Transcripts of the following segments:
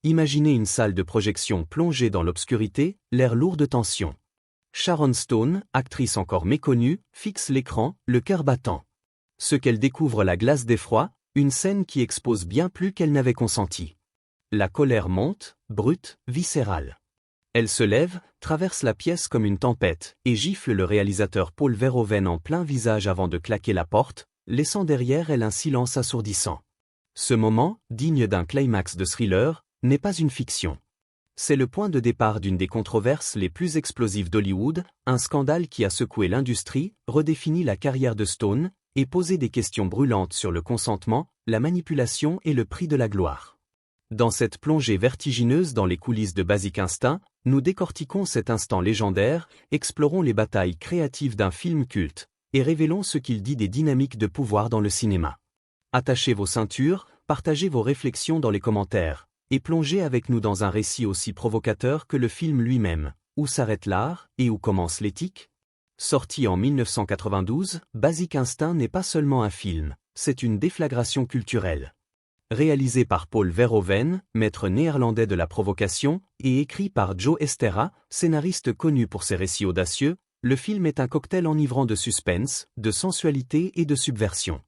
Imaginez une salle de projection plongée dans l'obscurité, l'air lourd de tension. Sharon Stone, actrice encore méconnue, fixe l'écran, le cœur battant. Ce qu'elle découvre la glace d'effroi, une scène qui expose bien plus qu'elle n'avait consenti. La colère monte, brute, viscérale. Elle se lève, traverse la pièce comme une tempête, et gifle le réalisateur Paul Verhoeven en plein visage avant de claquer la porte, laissant derrière elle un silence assourdissant. Ce moment, digne d'un climax de thriller, n'est pas une fiction. C'est le point de départ d'une des controverses les plus explosives d'Hollywood, un scandale qui a secoué l'industrie, redéfini la carrière de Stone, et posé des questions brûlantes sur le consentement, la manipulation et le prix de la gloire. Dans cette plongée vertigineuse dans les coulisses de Basic Instinct, nous décortiquons cet instant légendaire, explorons les batailles créatives d'un film culte, et révélons ce qu'il dit des dynamiques de pouvoir dans le cinéma. Attachez vos ceintures, partagez vos réflexions dans les commentaires, et plongez avec nous dans un récit aussi provocateur que le film lui-même. Où s'arrête l'art, et où commence l'éthique? Sorti en 1992, Basic Instinct n'est pas seulement un film, c'est une déflagration culturelle. Réalisé par Paul Verhoeven, maître néerlandais de la provocation, et écrit par Joe Estera, scénariste connu pour ses récits audacieux, le film est un cocktail enivrant de suspense, de sensualité et de subversion.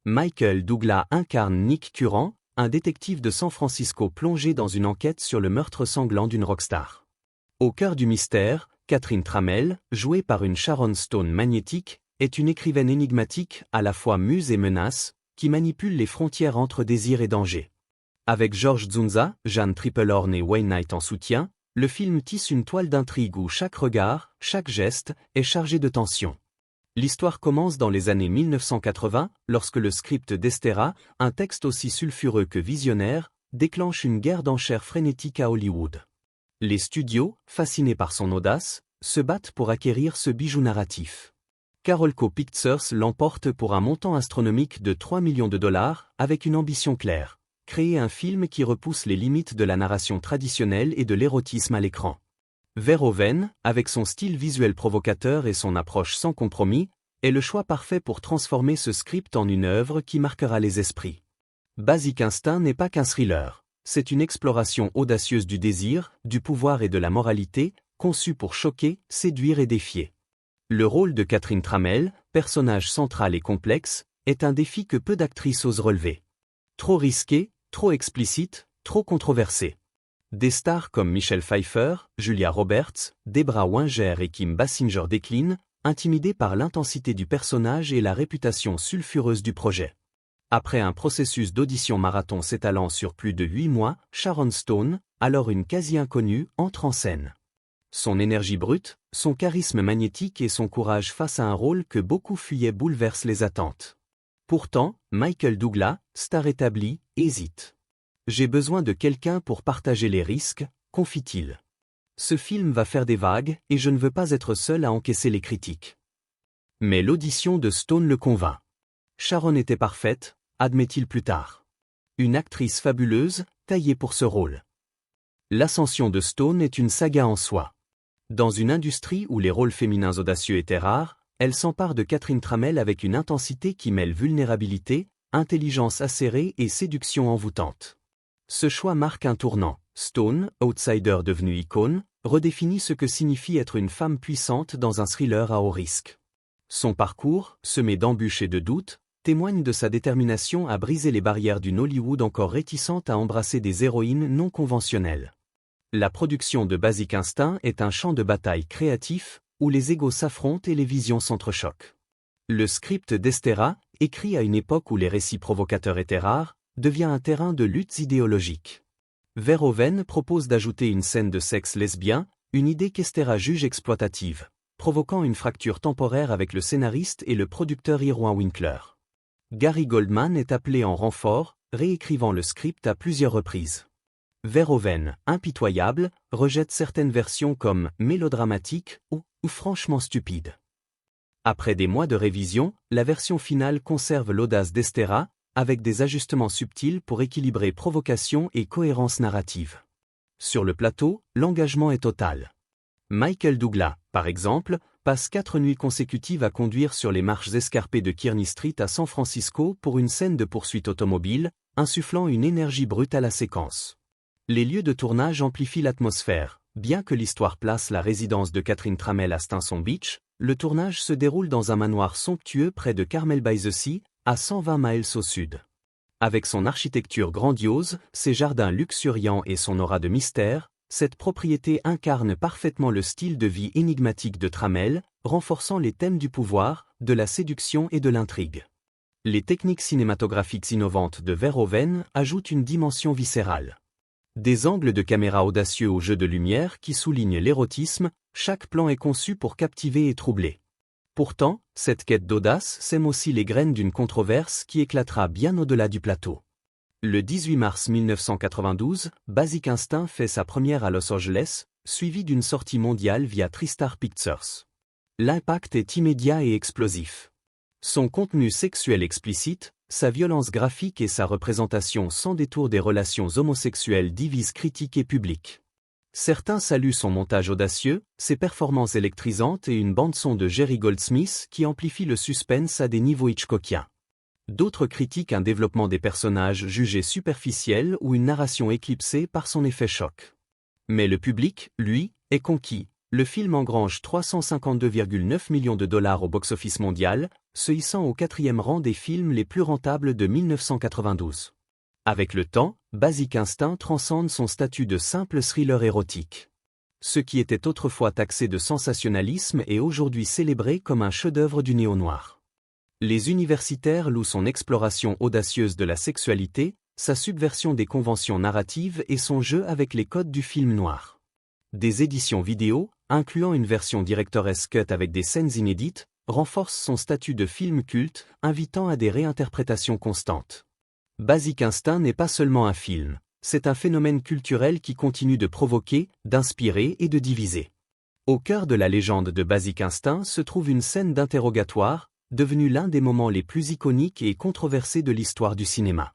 Michael Douglas incarne Nick Curran, un détective de San Francisco plongé dans une enquête sur le meurtre sanglant d'une rockstar. Au cœur du mystère, Catherine Tramell, jouée par une Sharon Stone magnétique, est une écrivaine énigmatique, à la fois muse et menace, qui manipule les frontières entre désir et danger. Avec George Dzunza, Jeanne Tripplehorn et Wayne Knight en soutien, le film tisse une toile d'intrigue où chaque regard, chaque geste, est chargé de tension. L'histoire commence dans les années 1980, lorsque le script d'Estera, un texte aussi sulfureux que visionnaire, déclenche une guerre d'enchères frénétique à Hollywood. Les studios, fascinés par son audace, se battent pour acquérir ce bijou narratif. Carolco Pictures l'emporte pour un montant astronomique de 3 millions de dollars, avec une ambition claire: créer un film qui repousse les limites de la narration traditionnelle et de l'érotisme à l'écran. Verhoeven, avec son style visuel provocateur et son approche sans compromis, est le choix parfait pour transformer ce script en une œuvre qui marquera les esprits. Basic Instinct n'est pas qu'un thriller, c'est une exploration audacieuse du désir, du pouvoir et de la moralité, conçue pour choquer, séduire et défier. Le rôle de Catherine Tramell, personnage central et complexe, est un défi que peu d'actrices osent relever. Trop risqué, trop explicite, trop controversé. Des stars comme Michelle Pfeiffer, Julia Roberts, Debra Winger et Kim Basinger déclinent, intimidés par l'intensité du personnage et la réputation sulfureuse du projet. Après un processus d'audition marathon s'étalant sur plus de 8 mois, Sharon Stone, alors une quasi-inconnue, entre en scène. Son énergie brute, son charisme magnétique et son courage face à un rôle que beaucoup fuyaient bouleversent les attentes. Pourtant, Michael Douglas, star établi, hésite. « J'ai besoin de quelqu'un pour partager les risques », confie-t-il. Ce film va faire des vagues, et je ne veux pas être seul à encaisser les critiques. Mais l'audition de Stone le convainc. Sharon était parfaite, admet-il plus tard. Une actrice fabuleuse, taillée pour ce rôle. L'ascension de Stone est une saga en soi. Dans une industrie où les rôles féminins audacieux étaient rares, elle s'empare de Catherine Tramell avec une intensité qui mêle vulnérabilité, intelligence acérée et séduction envoûtante. Ce choix marque un tournant. Stone, outsider devenu icône, redéfinit ce que signifie être une femme puissante dans un thriller à haut risque. Son parcours, semé d'embûches et de doutes, témoigne de sa détermination à briser les barrières d'une Hollywood encore réticente à embrasser des héroïnes non conventionnelles. La production de Basic Instinct est un champ de bataille créatif, où les égos s'affrontent et les visions s'entrechoquent. Le script d'Estera, écrit à une époque où les récits provocateurs étaient rares, devient un terrain de luttes idéologiques. Verhoeven propose d'ajouter une scène de sexe lesbien, une idée qu'Estera juge exploitative, provoquant une fracture temporaire avec le scénariste et le producteur Irwin Winkler. Gary Goldman est appelé en renfort, réécrivant le script à plusieurs reprises. Verhoeven, impitoyable, rejette certaines versions comme mélodramatiques ou franchement stupides. Après des mois de révision, la version finale conserve l'audace d'Estera, avec des ajustements subtils pour équilibrer provocation et cohérence narrative. Sur le plateau, l'engagement est total. Michael Douglas, par exemple, passe 4 nuits consécutives à conduire sur les marches escarpées de Kearny Street à San Francisco pour une scène de poursuite automobile, insufflant une énergie brute à la séquence. Les lieux de tournage amplifient l'atmosphère. Bien que l'histoire place la résidence de Catherine Tramell à Stinson Beach, le tournage se déroule dans un manoir somptueux près de Carmel by the Sea, à 120 miles au sud. Avec son architecture grandiose, ses jardins luxuriants et son aura de mystère, cette propriété incarne parfaitement le style de vie énigmatique de Tramell, renforçant les thèmes du pouvoir, de la séduction et de l'intrigue. Les techniques cinématographiques innovantes de Verhoeven ajoutent une dimension viscérale. Des angles de caméra audacieux au jeu de lumière qui soulignent l'érotisme, chaque plan est conçu pour captiver et troubler. Pourtant, cette quête d'audace sème aussi les graines d'une controverse qui éclatera bien au-delà du plateau. Le 18 mars 1992, Basic Instinct fait sa première à Los Angeles, suivie d'une sortie mondiale via TriStar Pictures. L'impact est immédiat et explosif. Son contenu sexuel explicite, sa violence graphique et sa représentation sans détour des relations homosexuelles divisent critiques et public. Certains saluent son montage audacieux, ses performances électrisantes et une bande-son de Jerry Goldsmith qui amplifie le suspense à des niveaux hitchcockiens. D'autres critiquent un développement des personnages jugés superficiels ou une narration éclipsée par son effet choc. Mais le public, lui, est conquis. Le film engrange 352,9 millions de dollars au box-office mondial, se hissant au 4e rang des films les plus rentables de 1992. Avec le temps, Basic Instinct transcende son statut de simple thriller érotique. Ce qui était autrefois taxé de sensationnalisme est aujourd'hui célébré comme un chef-d'œuvre du néo-noir. Les universitaires louent son exploration audacieuse de la sexualité, sa subversion des conventions narratives et son jeu avec les codes du film noir. Des éditions vidéo, incluant une version Director's Cut avec des scènes inédites, renforcent son statut de film culte, invitant à des réinterprétations constantes. Basic Instinct n'est pas seulement un film, c'est un phénomène culturel qui continue de provoquer, d'inspirer et de diviser. Au cœur de la légende de Basic Instinct se trouve une scène d'interrogatoire, devenue l'un des moments les plus iconiques et controversés de l'histoire du cinéma.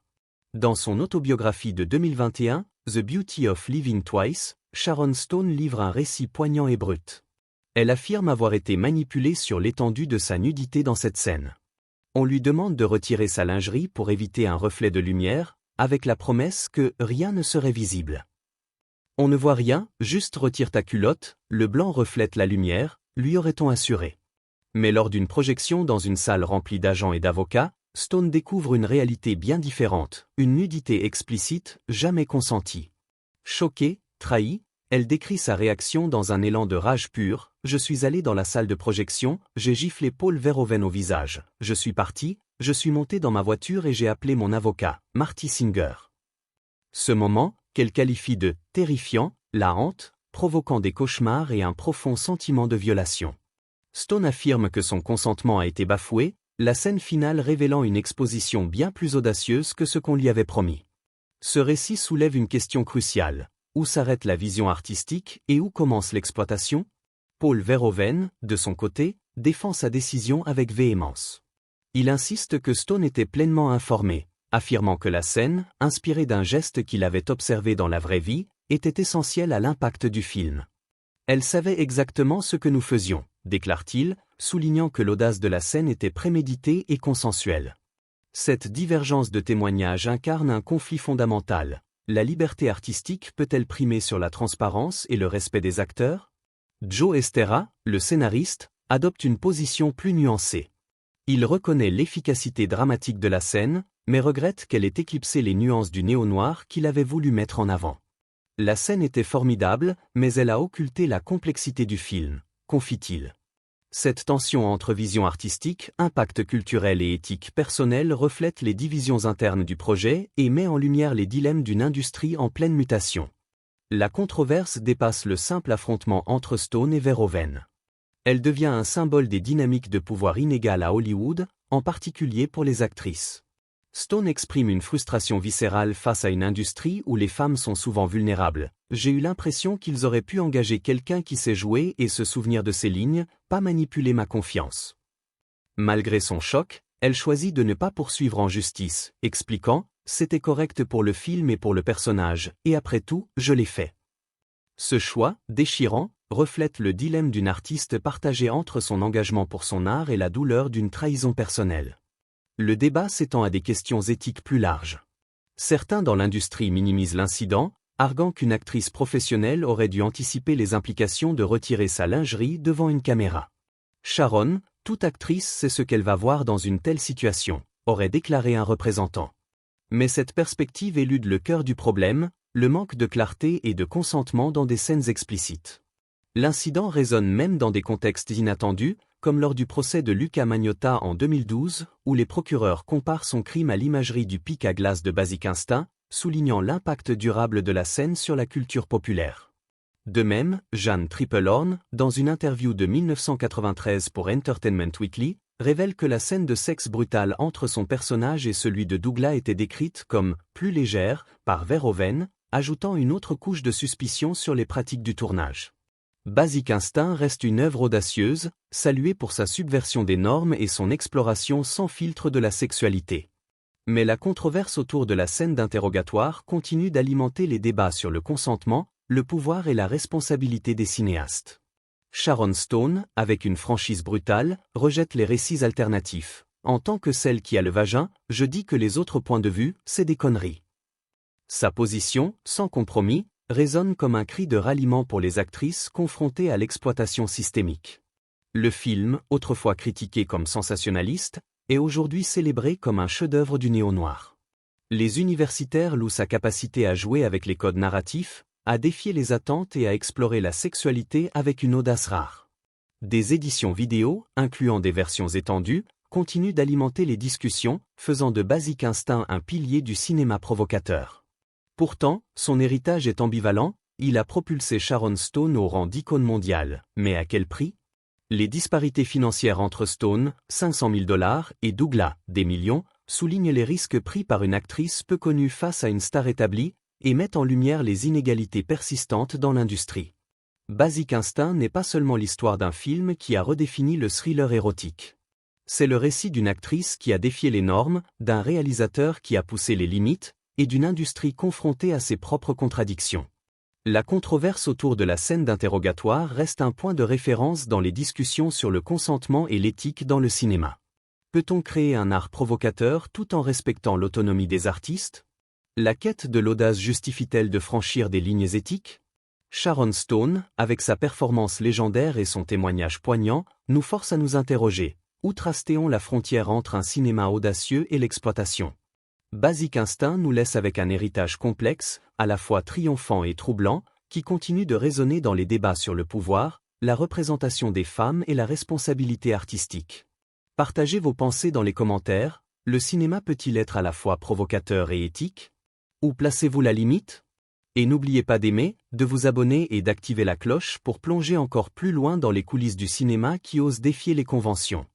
Dans son autobiographie de 2021, The Beauty of Living Twice, Sharon Stone livre un récit poignant et brut. Elle affirme avoir été manipulée sur l'étendue de sa nudité dans cette scène. On lui demande de retirer sa lingerie pour éviter un reflet de lumière, avec la promesse que rien ne serait visible. On ne voit rien, juste retire ta culotte, le blanc reflète la lumière, lui aurait-on assuré. Mais lors d'une projection dans une salle remplie d'agents et d'avocats, Stone découvre une réalité bien différente, une nudité explicite, jamais consentie. Choquée, trahie, elle décrit sa réaction dans un élan de rage pure. « Je suis allé dans la salle de projection, j'ai giflé Paul Verhoeven au visage, je suis parti, je suis monté dans ma voiture et j'ai appelé mon avocat, Marty Singer. » Ce moment, qu'elle qualifie de « terrifiant », la hante, provoquant des cauchemars et un profond sentiment de violation. Stone affirme que son consentement a été bafoué, la scène finale révélant une exposition bien plus audacieuse que ce qu'on lui avait promis. Ce récit soulève une question cruciale. Où s'arrête la vision artistique et où commence l'exploitation? Paul Verhoeven, de son côté, défend sa décision avec véhémence. Il insiste que Stone était pleinement informé, affirmant que la scène, inspirée d'un geste qu'il avait observé dans la vraie vie, était essentielle à l'impact du film. Elle savait exactement ce que nous faisions, déclare-t-il, soulignant que l'audace de la scène était préméditée et consensuelle. Cette divergence de témoignages incarne un conflit fondamental. La liberté artistique peut-elle primer sur la transparence et le respect des acteurs? Joe Estera, le scénariste, adopte une position plus nuancée. Il reconnaît l'efficacité dramatique de la scène, mais regrette qu'elle ait éclipsé les nuances du néo-noir qu'il avait voulu mettre en avant. La scène était formidable, mais elle a occulté la complexité du film, confie-t-il. Cette tension entre vision artistique, impact culturel et éthique personnelle reflète les divisions internes du projet et met en lumière les dilemmes d'une industrie en pleine mutation. La controverse dépasse le simple affrontement entre Stone et Verhoeven. Elle devient un symbole des dynamiques de pouvoir inégales à Hollywood, en particulier pour les actrices. Stone exprime une frustration viscérale face à une industrie où les femmes sont souvent vulnérables. J'ai eu l'impression qu'ils auraient pu engager quelqu'un qui sait jouer et se souvenir de ses lignes, pas manipuler ma confiance. Malgré son choc, elle choisit de ne pas poursuivre en justice, expliquant « C'était correct pour le film et pour le personnage, et après tout, je l'ai fait ». Ce choix, déchirant, reflète le dilemme d'une artiste partagée entre son engagement pour son art et la douleur d'une trahison personnelle. Le débat s'étend à des questions éthiques plus larges. Certains dans l'industrie minimisent l'incident, arguant qu'une actrice professionnelle aurait dû anticiper les implications de retirer sa lingerie devant une caméra. Sharon, toute actrice sait ce qu'elle va voir dans une telle situation, aurait déclaré un représentant. Mais cette perspective élude le cœur du problème, le manque de clarté et de consentement dans des scènes explicites. L'incident résonne même dans des contextes inattendus, comme lors du procès de Luca Magnotta en 2012, où les procureurs comparent son crime à l'imagerie du pic à glace de Basic Instinct, soulignant l'impact durable de la scène sur la culture populaire. De même, Jeanne Tripplehorn, dans une interview de 1993 pour Entertainment Weekly, révèle que la scène de sexe brutal entre son personnage et celui de Douglas était décrite comme « plus légère » par Verhoeven, ajoutant une autre couche de suspicion sur les pratiques du tournage. Basic Instinct reste une œuvre audacieuse, saluée pour sa subversion des normes et son exploration sans filtre de la sexualité. Mais la controverse autour de la scène d'interrogatoire continue d'alimenter les débats sur le consentement, le pouvoir et la responsabilité des cinéastes. Sharon Stone, avec une franchise brutale, rejette les récits alternatifs. En tant que celle qui a le vagin, je dis que les autres points de vue, c'est des conneries. Sa position, sans compromis, résonne comme un cri de ralliement pour les actrices confrontées à l'exploitation systémique. Le film, autrefois critiqué comme sensationnaliste, est aujourd'hui célébré comme un chef-d'œuvre du néo-noir. Les universitaires louent sa capacité à jouer avec les codes narratifs, à défier les attentes et à explorer la sexualité avec une audace rare. Des éditions vidéo, incluant des versions étendues, continuent d'alimenter les discussions, faisant de Basic Instinct un pilier du cinéma provocateur. Pourtant, son héritage est ambivalent, il a propulsé Sharon Stone au rang d'icône mondiale, mais à quel prix ? Les disparités financières entre Stone, 500 000 $, et Douglas, des millions, soulignent les risques pris par une actrice peu connue face à une star établie, et mettent en lumière les inégalités persistantes dans l'industrie. Basic Instinct n'est pas seulement l'histoire d'un film qui a redéfini le thriller érotique. C'est le récit d'une actrice qui a défié les normes, d'un réalisateur qui a poussé les limites, et d'une industrie confrontée à ses propres contradictions. La controverse autour de la scène d'interrogatoire reste un point de référence dans les discussions sur le consentement et l'éthique dans le cinéma. Peut-on créer un art provocateur tout en respectant l'autonomie des artistes ? La quête de l'audace justifie-t-elle de franchir des lignes éthiques ? Sharon Stone, avec sa performance légendaire et son témoignage poignant, nous force à nous interroger. Où trace-t-on la frontière entre un cinéma audacieux et l'exploitation ? Basic Instinct nous laisse avec un héritage complexe, à la fois triomphant et troublant, qui continue de résonner dans les débats sur le pouvoir, la représentation des femmes et la responsabilité artistique. Partagez vos pensées dans les commentaires. Le cinéma peut-il être à la fois provocateur et éthique ? Où placez-vous la limite ? Et n'oubliez pas d'aimer, de vous abonner et d'activer la cloche pour plonger encore plus loin dans les coulisses du cinéma qui ose défier les conventions.